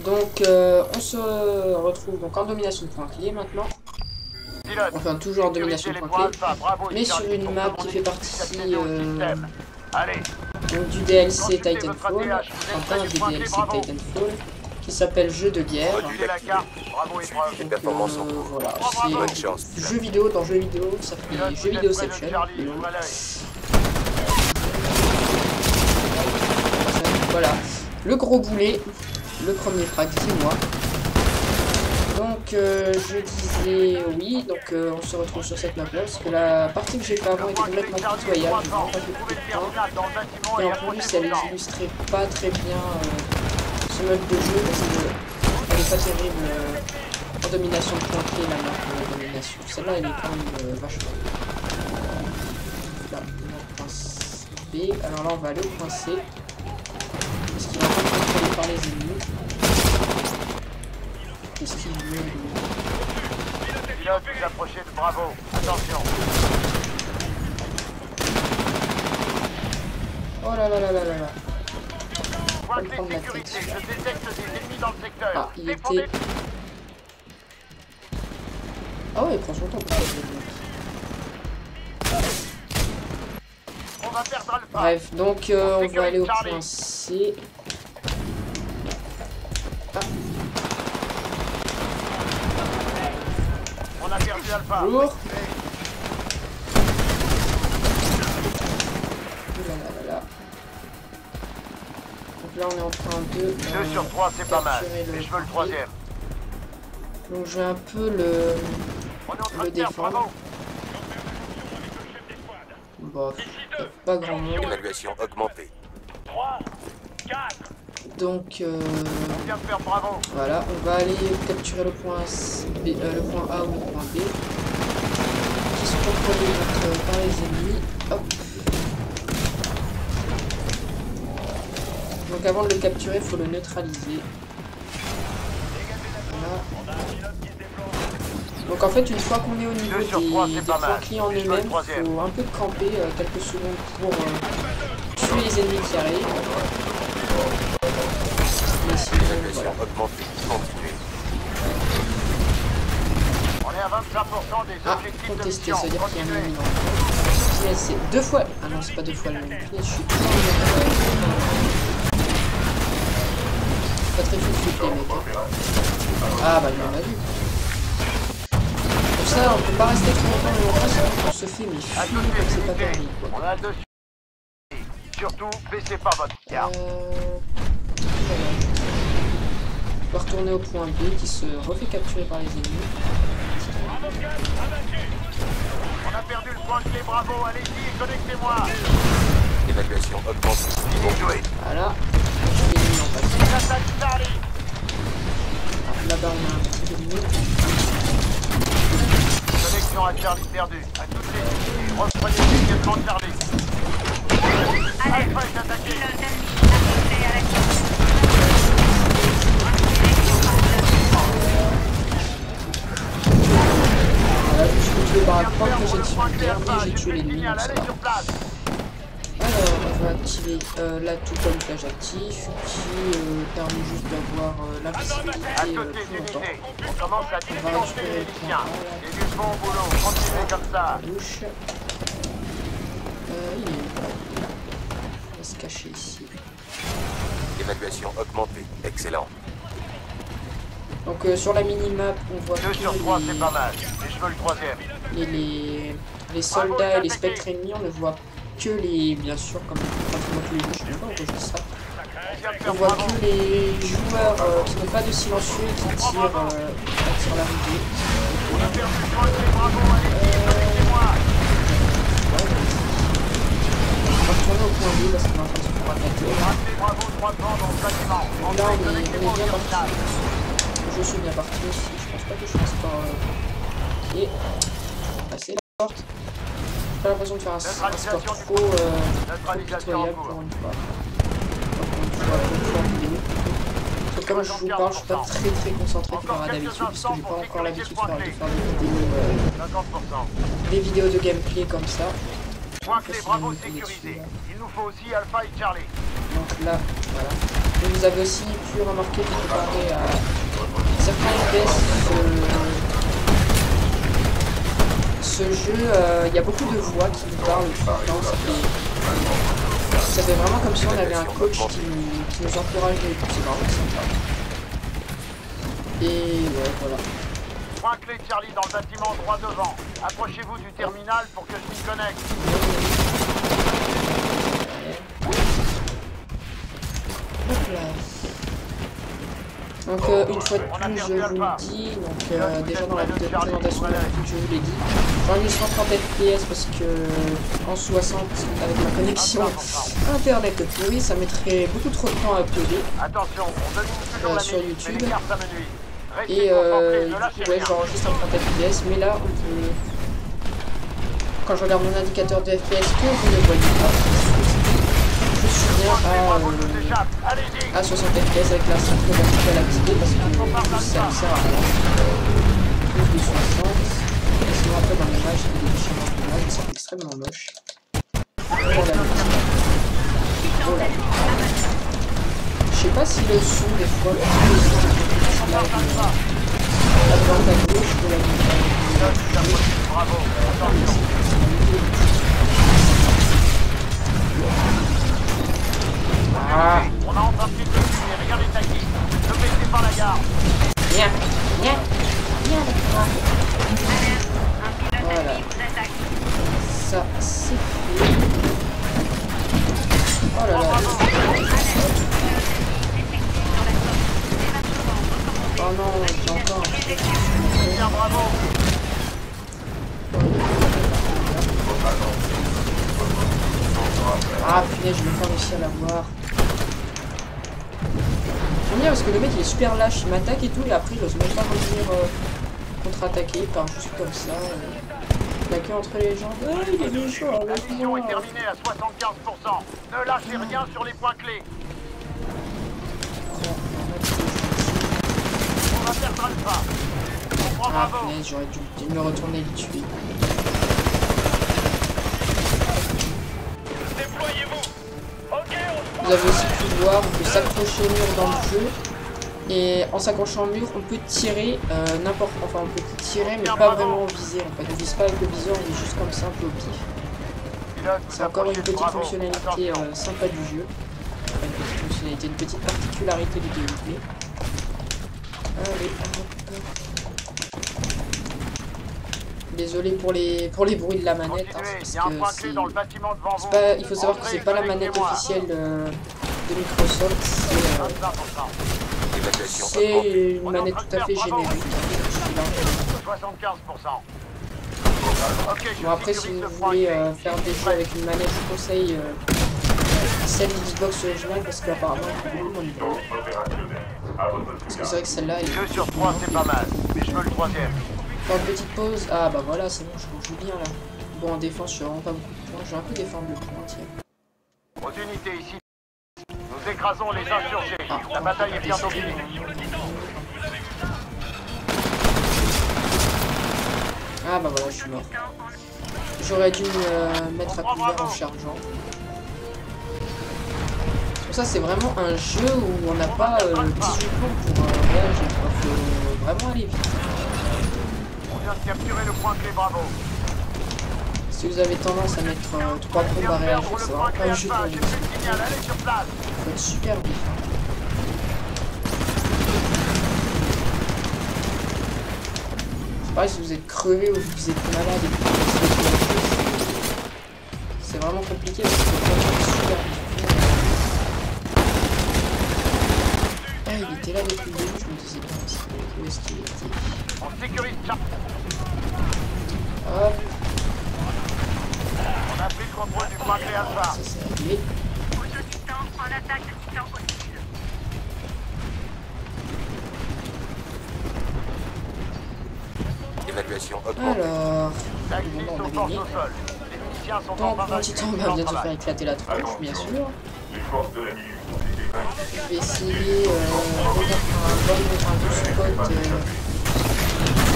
Donc on se retrouve donc en domination de point clé maintenant. Enfin toujours en domination de point clé, mais sur une map qui fait partie donc, du DLC Titanfall, enfin du DLC Titanfall, qui s'appelle Jeu de guerre. Donc, voilà, c'est jeu vidéo dans jeu vidéo, ça fait jeu vidéoception. Voilà, le gros boulet, le premier frag, dis-moi. Donc je disais oui, donc on se retrouve sur cette map là, parce que la partie que j'ai fait avant était complètement pitoyable, j'ai vraiment pas fait beaucoup de temps. Et en plus elle illustrait pas très bien ce mode de jeu, parce qu'elle est pas terrible en domination de point clé, la map domination. Celle-là elle est quand même vachement. Là, on point B, alors là on va aller au point C, parce qu'il va pas être contrôlé par les ennemis. Qu'est-ce qu'il veut lui? Pilote, vous approchez de Bravo. Attention. Oh là là là là là là. Point clé de sécurité. Je détecte des ennemis dans le secteur. Ah, il était... Ah ouais, il prend son temps pour faire le mec. On va perdre Alpha. Bref, donc on va aller au point C. Ah. On a perdu Alpha. Bonjour. Donc là on est en train de... 2 sur 3 c'est pas mal, mais je veux le troisième. Donc je vais un peu le défendre. Bon, pas grand monde. Évaluation augmentée. 3, 4. Donc On vient de faire Bravo. voilà, on va aller capturer le point B, le point A ou le point B, qui sont contrôlés par les ennemis. Hop. Donc avant de le capturer, il faut le neutraliser. Voilà. Donc en fait, une fois qu'on est au niveau des points clés en eux-mêmes, il faut un peu camper quelques secondes pour tuer les ennemis qui arrivent. Mais sinon, voilà. On est à 25% des objectifs de contester, mission. ça veut dire qu'il y a un ennemi dans le c'est deux fois. Ah non, c'est pas deux fois le même. Je suis pas très fou les mecs. Ah bah il en a vu. Pour ça, on peut pas rester trop longtemps dans le sinon on se fait mais fuir comme c'est pas permis quoi. On a le dessus. Surtout, baissez pas votre garde. Voilà. On va retourner au point B qui se refait capturer par les ennemis. On a perdu le point clé, Bravo, allez-y, connectez-moi. Évaluation augmentée. Bien joué. Voilà. Je vais les en passer. Là-bas on a un petit ennemi. Connexion à Charlie perdue. À toutes les unités, reprenez immédiatement Charlie. Alpha est attaqué. Voilà, je suis tué par la porte projection nucléaire, mais j'ai tué l'ennemi, donc ça va. Alors, on va activer l'atout camouflage actif, qui permet juste d'avoir l'invisibilité plus longtemps. On commence à On va récupérer le point A, c'est du bon boulot, continuez comme ça. la bouche. Il est où? On va se cacher ici. Évaluation augmentée. Excellent. Donc sur la minimap, on voit 2 sur 3 c'est pas mal, mais je veux le troisième. les soldats et les spectres ennemis, on ne voit que les, bien sûr, comme pratiquement tous les jeux, je sais même pas pourquoi je dis ça. On voit que les joueurs qui n'ont pas de silencieux et qui tirent à l'arrivée. On a perdu le point clé, Bravo, allez-y, connectez-moi. On va retourner au point B parce qu'on est en train de se faire attaquer. Rappelez Bravo 3 ans dans le bâtiment. Là, on est bien parti. Je suis bien parti aussi. Je pense pas que je fasse pas. Ok. Passer la porte. J'ai pas l'impression de faire un score trop pitoyable pour une fois. Parce que comme je vous parle, je suis pas très concentré comme d'habitude parce que j'ai pas encore l'habitude de faire des vidéos de gameplay comme ça. Point clé, Bravo sécurisé. Il nous faut aussi Alpha et Charlie. Donc là, voilà. Vous avez aussi pu remarquer que comparé à certains FPS, ce jeu, il y a beaucoup de voix qui nous parlent tout le temps. Ça fait vraiment comme si on avait un coach qui nous encourageait. C'est vraiment sympa. Et ouais, voilà. Point clé Charlie dans le bâtiment droit devant. Approchez-vous du terminal pour que je m'y connecte. Hop là. Donc une fois de plus, je vous le dis, donc déjà dans la vidéo de présentation, je vous l'ai dit, j'enregistre en 30 FPS parce que en 60 avec ma connexion internet pourrie, ça mettrait beaucoup trop de temps à uploader. Attention, on domine toujours la sur mine, YouTube. mais les cartes à menu. Restez Et concentrés, du ne lâchez coup, ouais, rien. j'enregistre en 30 FPS, mais là, on peut... Quand je regarde mon indicateur de FPS que vous ne voyez pas, je suis bien à 60 FPS avec la synchro verticale activée parce que ça ne sert à rien. Plus de 60. Et sinon, après, dans l'image, il y a des déchirements d'image, mais c'est extrêmement moche. Voilà. Voilà. Je sais pas si le son, des fois, à droite, à gauche, de la Bravo, attention. Ah, On a enfin pris le dessus, mais rien n'est acquis. Ne baissez pas la garde. bien, bien, bien, voilà. Ça, c'est fait. Oh là là. Oh non, j'ai encore un truc. Bien, bravo. Ah punaise, je vais pas réussir à l'avoir. J'aime bien parce que le mec il est super lâche, il m'attaque et tout, et après il ose même pas revenir contre-attaquer, il part juste comme ça. Il a que entre les jambes. Ah, il est méchant La avec mission moi. est terminée à 75%. Ne lâchez rien sur les points clés. On va perdre Alpha. On prend Ah bravo. punaise, j'aurais dû me retourner et le tuer. Vous avez aussi pu voir, on peut s'accrocher au mur dans le jeu. Et en s'accrochant au mur, on peut tirer n'importe... Enfin, on peut tirer, mais pas vraiment viser. En fait, on vise pas avec le viseur, on est juste comme ça, un peu au pif. C'est encore une petite fonctionnalité sympa du jeu. Enfin, une petite fonctionnalité, une petite particularité du gameplay. Allez, désolé pour les bruits de la manette, hein, Il y a un point parce clé que dans le bâtiment devant vous. il faut savoir que c'est pas la manette officielle de Microsoft, c'est une manette tout à fait générique. 75%. Bon après si vous voulez faire des jeux avec une manette, je vous conseille celle d'Xbox originale parce qu'apparemment il faut beaucoup moins de bruit. Parce que c'est vrai que celle-là est... 2 sur 3 c'est pas mal, mais je veux le troisième. Dans une petite pause, ah bah voilà c'est bon, je joue bien là. Bon en défense je suis vraiment pas beaucoup de points, je vais un peu défendre le point tiens. Aux unités ici, nous écrasons les insurgés. La bataille est bientôt finie. Ah bah voilà, je suis mort. J'aurais dû me mettre à couvert en chargeant. Pour ça, c'est vraiment un jeu où on n'a pas 18 plombs pour réagir. Il faut vraiment aller vite. On vient de capturer le point clé, bravo. Si vous avez tendance à mettre 3 plombs à réagir, c'est vraiment pas un jeu pour vous. J'ai plus de signal, allez sur place. Il faut être super vite. Pareil, si vous êtes crevé ou vous êtes malade et que vous êtes c'est vraiment compliqué parce que c'est super vite. Ah, il était là depuis le début, je me disais bien où est-ce qu'il était. On sécurise ça. Hop, On a pris le contrôle du point clé Alpha. ça c'est réglé. En attaque de titan hostile. Évaluation augmentée. Alors, Taxi bon, on aux a forces gagné. au sol. Les miliciens sont en Donc, train mon titan vient de se faire éclater la tronche, bien sûr. Je vais essayer d'avoir un bon spot,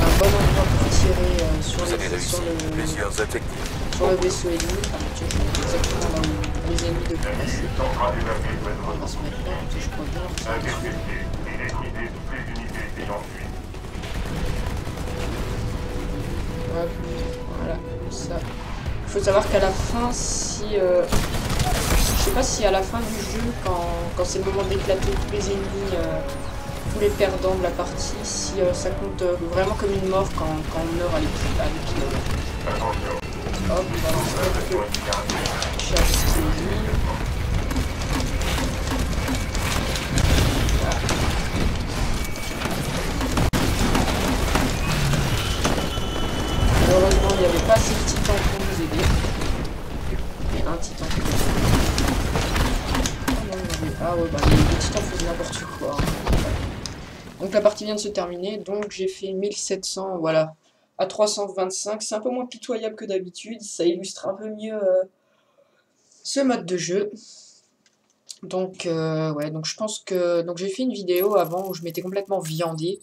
un bon endroit pour tirer sur Vous avez réussi le plusieurs objectifs. sur le vaisseau ennemi. Ah mon dieu, je vais mettre exactement là où les ennemis devront passer. On va se mettre là, comme ça je crois bien. Voilà, comme ça. Il faut savoir qu'à la fin, si... je sais pas si à la fin du jeu, quand c'est le moment d'éclater tous les ennemis, tous les perdants de la partie, si ça compte vraiment comme une mort quand on meurt à l'épilogue. Hop, on va lancer quelques charges explosives. Malheureusement, il n'y avait pas assez de titans pour nous aider. Et un titan qui ah ouais, bah les titans faisaient n'importe quoi. Donc la partie vient de se terminer. Donc j'ai fait 1700, voilà, à 325. C'est un peu moins pitoyable que d'habitude. Ça illustre un peu mieux ce mode de jeu. Donc ouais, donc je pense que... Donc j'ai fait une vidéo avant où je m'étais complètement viandé.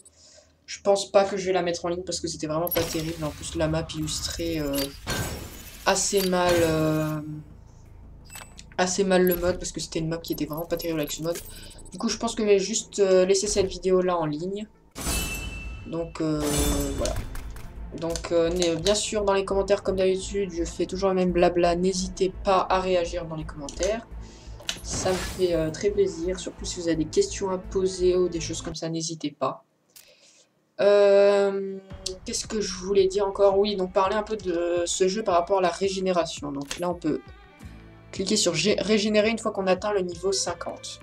Je pense pas que je vais la mettre en ligne parce que c'était vraiment pas terrible. En plus, la map illustrait assez mal le mode parce que c'était une map qui était vraiment pas terrible avec ce mode. Du coup, je pense que je vais juste laisser cette vidéo là en ligne. Donc voilà. Donc bien sûr, dans les commentaires comme d'habitude, je fais toujours le même blabla. N'hésitez pas à réagir dans les commentaires. Ça me fait très plaisir. Surtout si vous avez des questions à poser ou des choses comme ça, n'hésitez pas. Qu'est-ce que je voulais dire encore? Oui, donc parler un peu de ce jeu par rapport à la régénération. Donc là, on peut cliquer sur régénérer une fois qu'on atteint le niveau 50.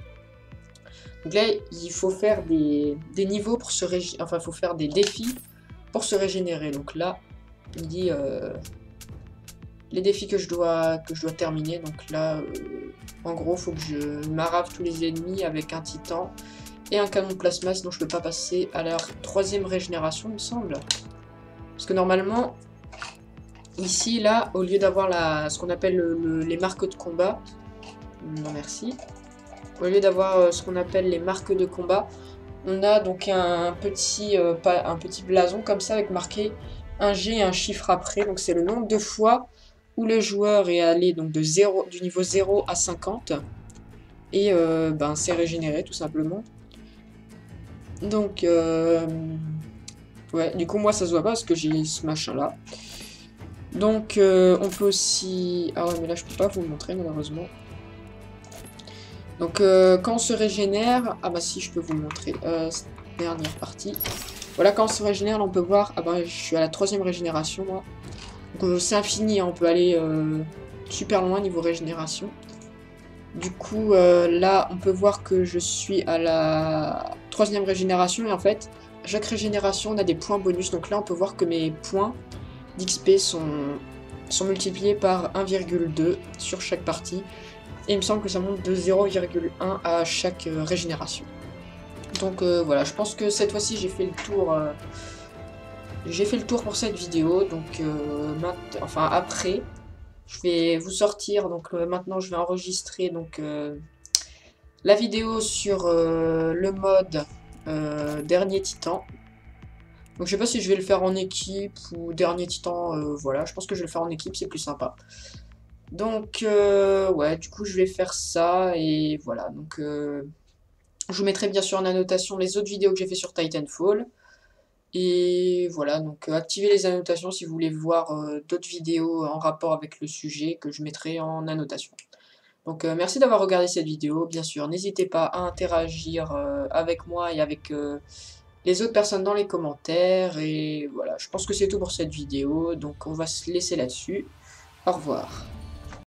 Donc là, il faut faire des niveaux pour se régénérer. Enfin, il faut faire des défis pour se régénérer. Donc là, il me dit les défis que je dois terminer. Donc là, en gros, il faut que je m'arrave tous les ennemis avec un titan et un canon de plasma, sinon je peux pas passer à la 3e régénération, il me semble. Parce que normalement, ici, là, au lieu d'avoir ce qu'on appelle les marques de combat, non merci, au lieu d'avoir ce qu'on appelle les marques de combat, on a donc un petit blason comme ça avec marqué un G et un chiffre après. Donc c'est le nombre de fois où le joueur est allé donc du niveau 0 à 50 et ben, c'est régénéré tout simplement. Donc, ouais, du coup, moi, ça se voit pas parce que j'ai ce machin-là. Donc, on peut aussi... Ah ouais, mais là, je peux pas vous le montrer, malheureusement. Donc, quand on se régénère... Ah bah si, je peux vous le montrer. Dernière partie. Voilà, quand on se régénère, là, on peut voir... Ah bah, je suis à la 3e régénération, moi. Donc, c'est infini, hein, on peut aller super loin niveau régénération. Du coup, là, on peut voir que je suis à la 3e régénération. Et en fait, à chaque régénération, on a des points bonus. Donc là, on peut voir que mes points d'XP sont multipliés par 1,2 sur chaque partie. Et il me semble que ça monte de 0,1 à chaque régénération. Donc voilà, je pense que cette fois-ci, j'ai fait le tour. J'ai fait le tour pour cette vidéo. Donc, enfin, après... Je vais vous sortir, donc maintenant je vais enregistrer donc, la vidéo sur le mode Dernier Titan. Donc je sais pas si je vais le faire en équipe ou Dernier Titan, voilà, je pense que je vais le faire en équipe, c'est plus sympa. Donc ouais, du coup je vais faire ça et voilà, donc je vous mettrai bien sûr en annotation les autres vidéos que j'ai fait sur Titanfall. Et voilà, donc activez les annotations si vous voulez voir d'autres vidéos en rapport avec le sujet que je mettrai en annotation. Donc merci d'avoir regardé cette vidéo, bien sûr, n'hésitez pas à interagir avec moi et avec les autres personnes dans les commentaires. Et voilà, je pense que c'est tout pour cette vidéo, donc on va se laisser là-dessus. Au revoir.